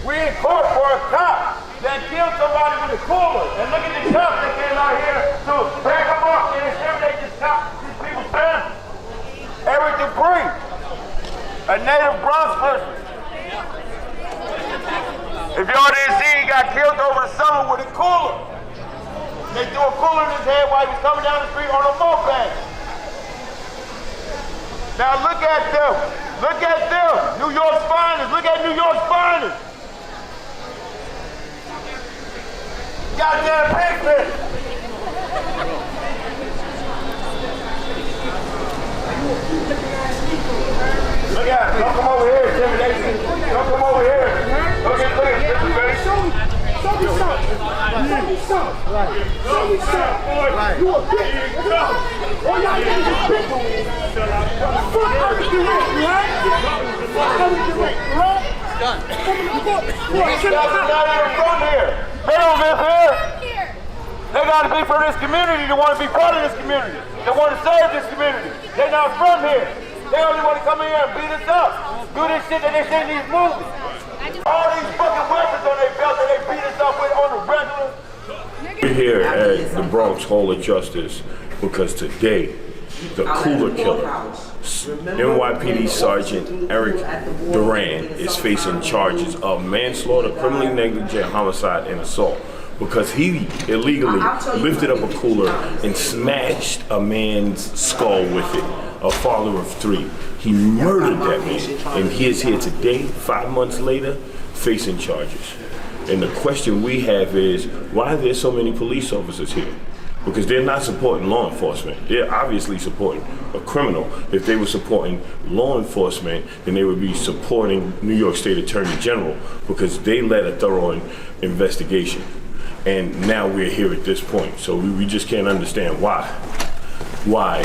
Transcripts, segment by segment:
We in court for a cop that killed somebody with a cooler. And look at the cops that came out here to back them up and intimidate these people's families. Eric Dupree, a native Bronx person. If y'all didn't see, he got killed over the summer with a cooler. They threw a cooler in his head while he was coming down the street on a moped. Now look at them. Look at them. New York's finest. Look at New York's finest. Goddamn pigment. Look at him. Don't come over here, intimidation. Don't come over here. Look at this, ready? Show me something. Show me something. Right. Show me something. Right. You a bitch. All y'all niggas is bitch. Fuck Eric Durant, right? Fuck Eric Durant, right? Done. Not even from here. They don't live here. They gotta be from this community. They want to be part of this community. They want to serve this community. They're not from here. They only want to come in here and beat us up. Do this shit that they see in these movies. All these fucking weapons on their belt that they beat us up with on the regular. We're here at the Bronx Hall of Justice because today, the cooler killer, NYPD Sergeant Eric Duran, is facing charges of manslaughter, criminally negligent homicide, and assault because he illegally lifted up a cooler and smashed a man's skull with it, a father of 3. He murdered that man, and he is here today, 5 months later, facing charges. And the question we have is, why are there so many police officers here? Because they're not supporting law enforcement. They're obviously supporting a criminal. If they were supporting law enforcement, then they would be supporting New York State Attorney General because they led a thorough investigation. And now we're here at this point. So we just can't understand why. Why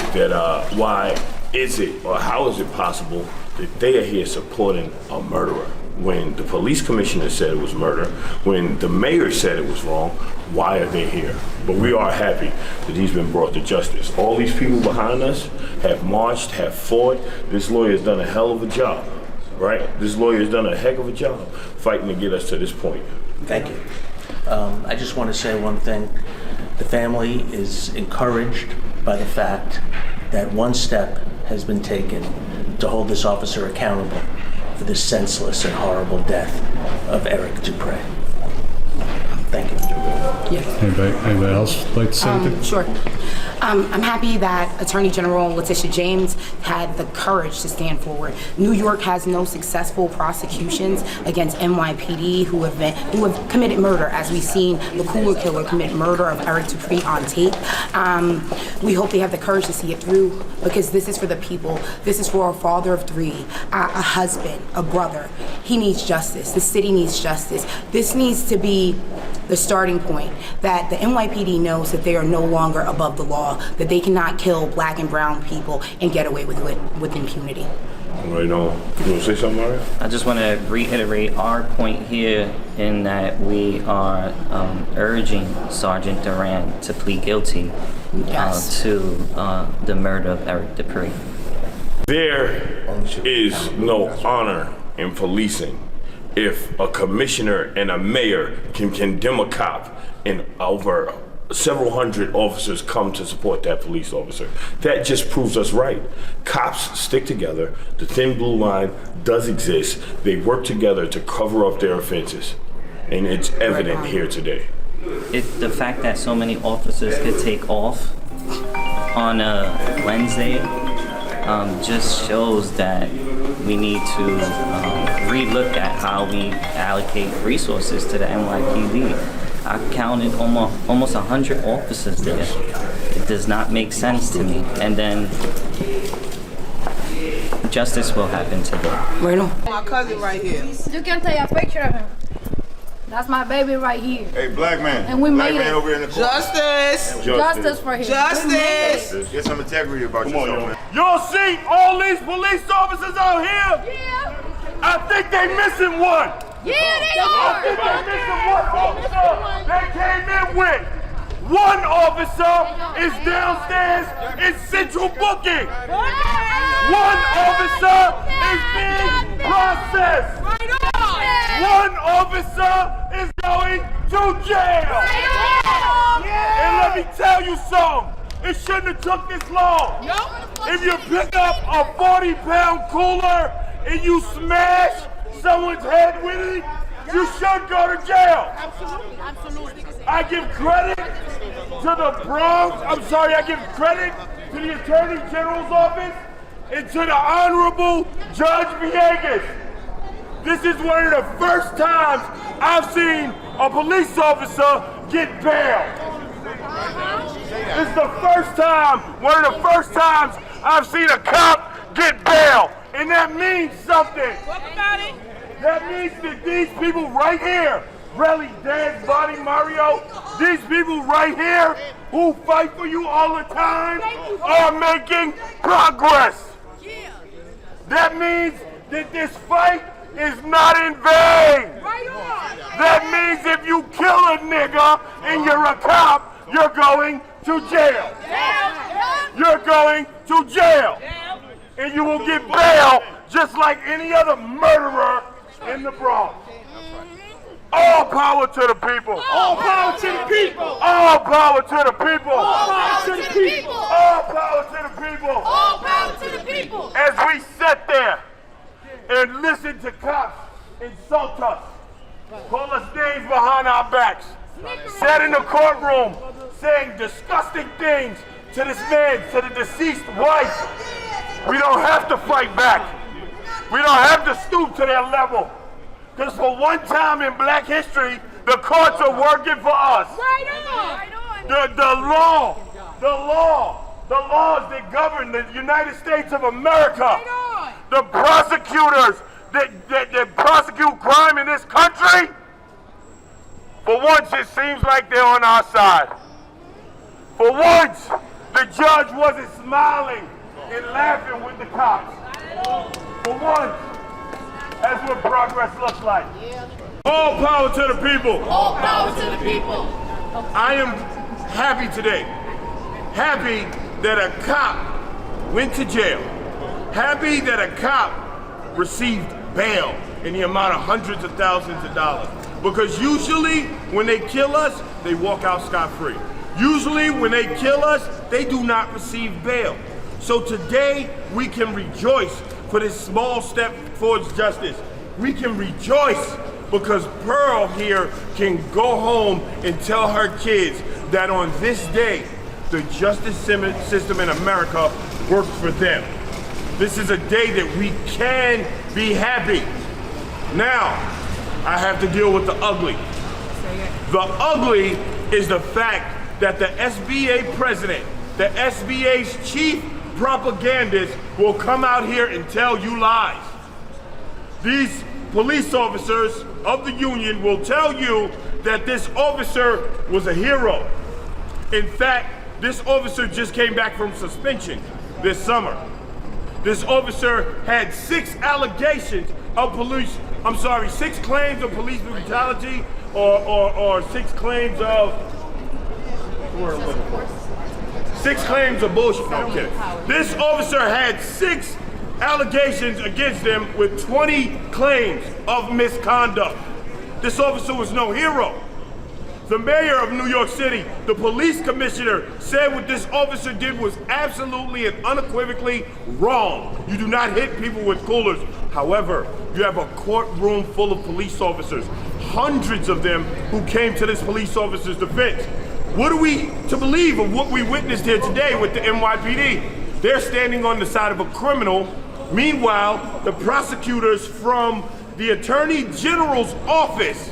is it, or how is it possible that they are here supporting a murderer? When the police commissioner said it was murder, when the mayor said it was wrong, why are they here? But we are happy that he's been brought to justice. All these people behind us have marched, have fought. This lawyer has done a hell of a job, right? This lawyer has done a heck of a job fighting to get us to this point. Thank you. I just want to say one thing. The family is encouraged by the fact that one step has been taken to hold this officer accountable for the senseless and horrible death of Eric Dupree. Thank you. Yeah. Anybody else like to say anything? Sure. I'm happy that Attorney General Letitia James had the courage to stand forward. New York has no successful prosecutions against NYPD who have committed murder, as we've seen the cooler killer commit murder of Eric Dupree on tape. We hope they have the courage to see it through, because this is for the people. This is for a father of 3, a husband, a brother. He needs justice. The city needs justice. This needs to be the starting point, that the NYPD knows that they are no longer above the law, that they cannot kill black and brown people and get away with it with impunity. Right on. You want to say something, Mario? I just want to reiterate our point here in that we are urging Sergeant Duran to plead guilty to the murder of Eric Dupree. There is no honor in policing if a commissioner and a mayor can condemn a cop and over several hundred officers come to support that police officer. That just proves us right. Cops stick together. The thin blue line does exist. They work together to cover up their offenses. And it's evident here today. The fact that so many officers could take off on a Wednesday just shows that we need to relook at how we allocate resources to the NYPD. I counted almost 100 officers there. It does not make sense to me. And then justice will happen to them. Right on. My cousin right here. You can take a picture of him. That's my baby right here. Hey, black man. And we black made man it. over here in the corner. Justice for him. Justice. Get some integrity about yourself, man. Y'all see all these police officers out here? Yeah. I think they missing one. Yeah, they I are. think they missing one officer. They came in with. One officer is downstairs in central booking. One officer is being processed. One officer officer is going to jail. And let me tell you something. It shouldn't have took this long. If you pick up a 40-pound cooler and you smash someone's head with it, you should go to jail. Absolutely. I give credit to the Bronx. I give credit to the Attorney General's office and to the Honorable Judge Villegas. This is one of the first times I've seen a police officer get bail. This is the first time, one of the first times I've seen a cop get bail. And that means something. Talk about it. That means that these people right here, Relly, Dance, Bonnie, Mario, these people right here who fight for you all the time are making progress. That means that this fight is not in vain. That means if you kill a nigga and you're a cop, you're going to jail. You're going to jail. And you will get bail just like any other murderer in the Bronx. All power to the people. All power to the people. All power to the people. All power to the people. All power to the people. All power to the people. As we sit there and listen to cops insult us, call us names behind our backs, sat in the courtroom saying disgusting things to this man, to the deceased wife. We don't have to fight back. We don't have to stoop to their level. Because for one time in black history, the courts are working for us. The laws that govern the United States of America, the prosecutors that prosecute crime in this country, for once it seems like they're on our side. For once, the judge wasn't smiling and laughing with the cops. For once, that's what progress looks like. All power to the people. All power to the people. I am happy today. Happy that a cop went to jail. Happy that a cop received bail in the amount of hundreds of thousands of dollars. Because usually when they kill us, they walk out scot-free. Usually when they kill us, they do not receive bail. So today we can rejoice for this small step towards justice. We can rejoice because Pearl here can go home and tell her kids that on this day, the justice system in America worked for them. This is a day that we can be happy. Now, I have to deal with the ugly. The ugly is the fact that the SBA president, the SBA's chief propagandist will come out here and tell you lies. These police officers of the union will tell you that this officer was a hero. In fact, this officer just came back from suspension this summer. This officer had 6 allegations of 6 claims of police brutality or 6 claims of, 6 claims of bullshit. No, I'm kidding. This officer had 6 allegations against him with 20 claims of misconduct. This officer was no hero. The mayor of New York City, the police commissioner, said what this officer did was absolutely and unequivocally wrong. You do not hit people with coolers. However, you have a courtroom full of police officers, hundreds of them who came to this police officer's defense. What are we to believe of what we witnessed here today with the NYPD? They're standing on the side of a criminal. Meanwhile, the prosecutors from the Attorney General's office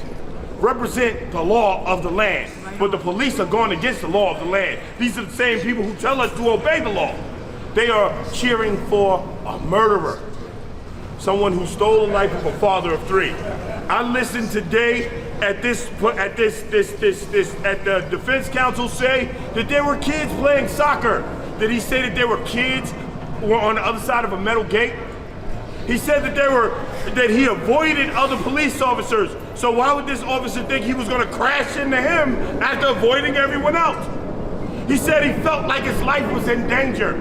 represent the law of the land, but the police are going against the law of the land. These are the same people who tell us to obey the law. They are cheering for a murderer, someone who stole the life of a father of 3. I listened today at the defense counsel say that there were kids playing soccer. Did he say that there were kids who were on the other side of a metal gate? He said that he avoided other police officers. So why would this officer think he was going to crash into him after avoiding everyone else? He said he felt like his life was in danger.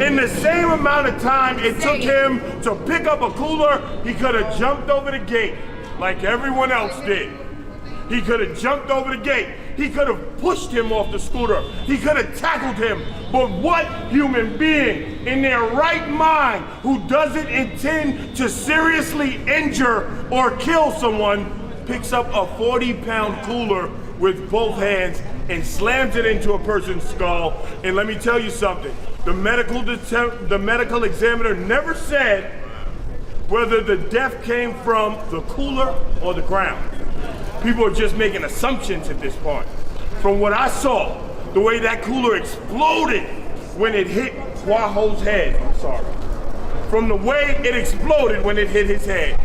In the same amount of time it took him to pick up a cooler, he could have jumped over the gate. like everyone else did. He could have jumped over the gate. He could have pushed him off the scooter. He could have tackled him. But what human being in their right mind who doesn't intend to seriously injure or kill someone picks up a 40-pound cooler with both hands and slams it into a person's skull? And let me tell you something. The medical examiner never said whether the death came from the cooler or the ground. People are just making assumptions at this point. From what I saw, the way that cooler exploded when it hit Guajo's head, from the way it exploded when it hit his head,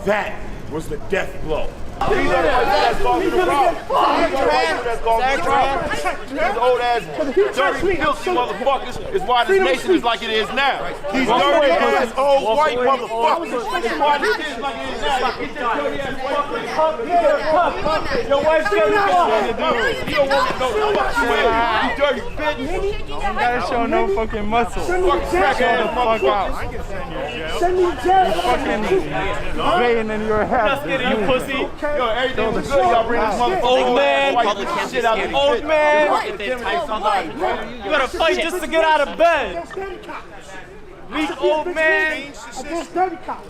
that was the death blow. These are the ones that's causing the problem. These are the ones that's causing the problem. These old ass, dirty, filthy motherfuckers is why this nation is like it is now. These dirty ass, old white motherfuckers is why this is like it is now. Get that dirty ass white. Your wife's got nothing to do. You don't want to know what you is. You dirty bitch. You gotta show no fucking muscle. Fucking crack the fuck out. Send me jail. You fucking baying in your head. You pussy. Yo, everything was good. Y'all bring this motherfucker old man. Shit out of old man. You gotta fight just to get out of bed. Weak old man. Against dirty cops.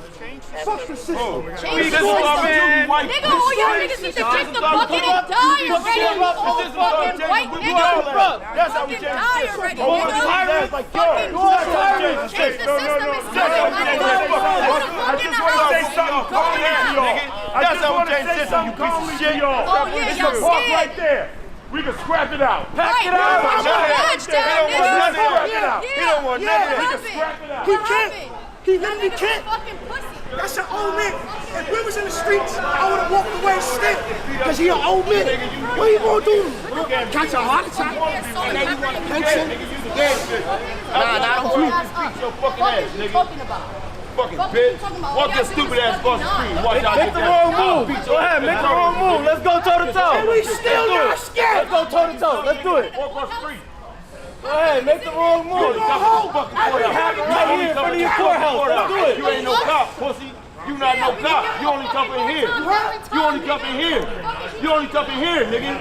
Fuck the system. Weak old man. Nigga, all y'all niggas need to kick the bucket and die already. You old fucking white nigga. That's how we Fucking die already, Fucking nigga. Fucking change the system is I just want to say something calm down, y'all. That's how we change the system, you piece of shit. Oh yeah, It's y'all a park scared. right there. We can scrap it out. Pack it out. He don't want none of that. We can scrap it out. He can't. He literally That nigga's a can't. fucking pussy. That's an old man. If we was in the streets, I would have walked away still. Because he an old man. What you gonna do? Catch a heart attack? And then you want a pension? Nah, don't speak your fucking ass, nigga. Fucking bitch. Walk your stupid ass across the street. Watch out. Make the wrong move. Go ahead, make the wrong move. Let's go toe to toe. And we still not scared. Let's go toe to toe. Let's do it. Walk across the street. Go ahead, make the wrong move. It happened right here in front of your courthouse. Let's do it. You ain't no cop, pussy. You not no cop. You only come in here. You only come in here. You only come in here, nigga.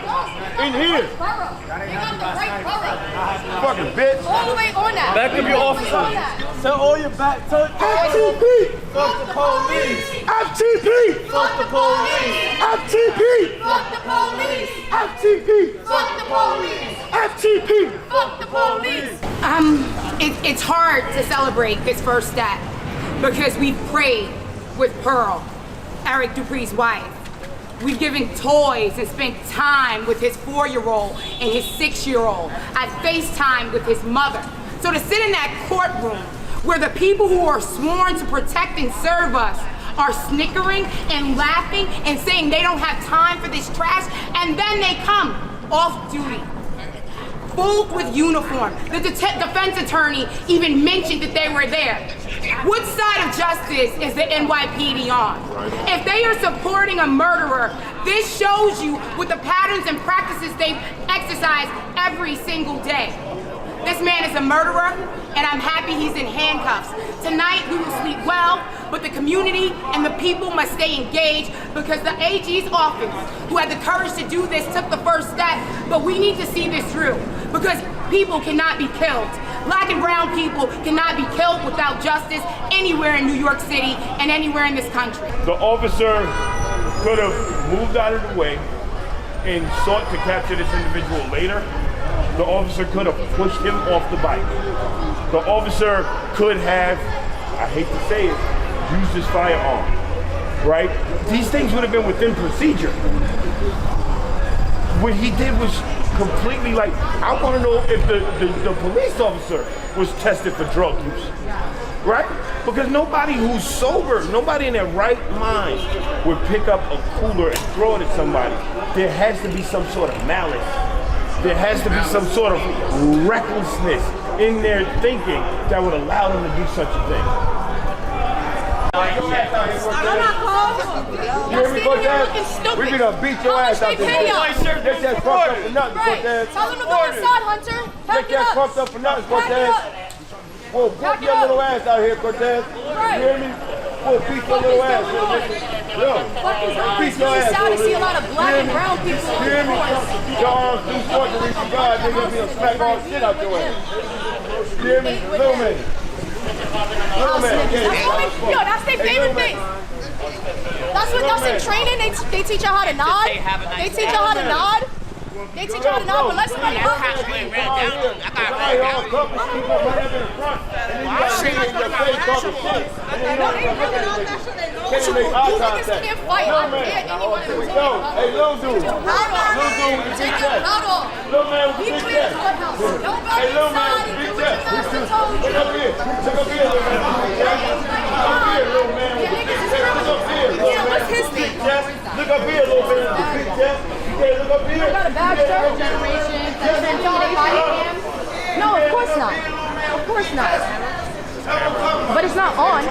In here. Fucking bitch. All the way on that. Back up your officer. Tell all your back. FTP. Fuck the police. FTP. Fuck the police. FTP. Fuck the police. FTP. Fuck the police. FTP. Fuck the police. It's hard to celebrate this first step because we've prayed with Pearl, Eric Dupree's wife. We've given toys and spent time with his 4-year-old and his 6-year-old. I FaceTime with his mother. So to sit in that courtroom where the people who are sworn to protect and serve us are snickering and laughing and saying they don't have time for this trash, and then they come off duty, full with uniform. The defense attorney even mentioned that they were there. Which side of justice is the NYPD on? If they are supporting a murderer, this shows you what the patterns and practices they exercise every single day. This man is a murderer, and I'm happy he's in handcuffs. Tonight we will sleep well, but the community and the people must stay engaged because the AG's office, who had the courage to do this, took the first step, but we need to see this through because people cannot be killed. Black and brown people cannot be killed without justice anywhere in New York City and anywhere in this country. The officer could have moved out of the way and sought to capture this individual later. The officer could have pushed him off the bike. The officer could have, I hate to say it, used his firearm, right? These things would have been within procedure. What he did was completely like, I want to know if the police officer was tested for drug use, right? Because nobody who's sober, nobody in their right mind would pick up a cooler and throw it at somebody. There has to be some sort of malice. There has to be some sort of recklessness in their thinking that would allow them to do such a thing. You hear me, Cortez? We gonna beat your ass out there. Get that fucked up for nothing, Cortez. Tell them to go inside, Hunter. Get that fucked up for nothing, Cortez. Whoa, put your little ass out here, Cortez. You hear me? We'll beat your little ass, little nigga. Yo, beat your ass, sad to see a lot of black and Hear me? brown people on Hear the me? force. Your arms too short to reach the God, nigga. You'll be able to smack all the shit out your ass. Hear me? Little man. Little man. Yo, that's their favorite thing. That's in training. They teach you how to nod. They teach you how to nod. They teach you how to nod, but let somebody look at you. I got ran down. People right up in the front, and then you got shit in your face talking shit. And then you can't make eye You niggas contact. can't fight. I dare anyone to Here we take go. it. Hey, little dude. Little dude with the big Take chest. it out off. Little man with the Be big clear chest. to the house. Don't go Hey, little man inside with the and do big what your chest. master told you. Look up here. Look up here, little man with the big chest. Look up here, little man with the big chest. Look up here, little Yeah, man what's with his the big name? chest. Look up here, little man with the big chest. Yeah, look up here. Got a bad shirt generation. That's intimidated by him. No, of course not. Of course not. But it's not on.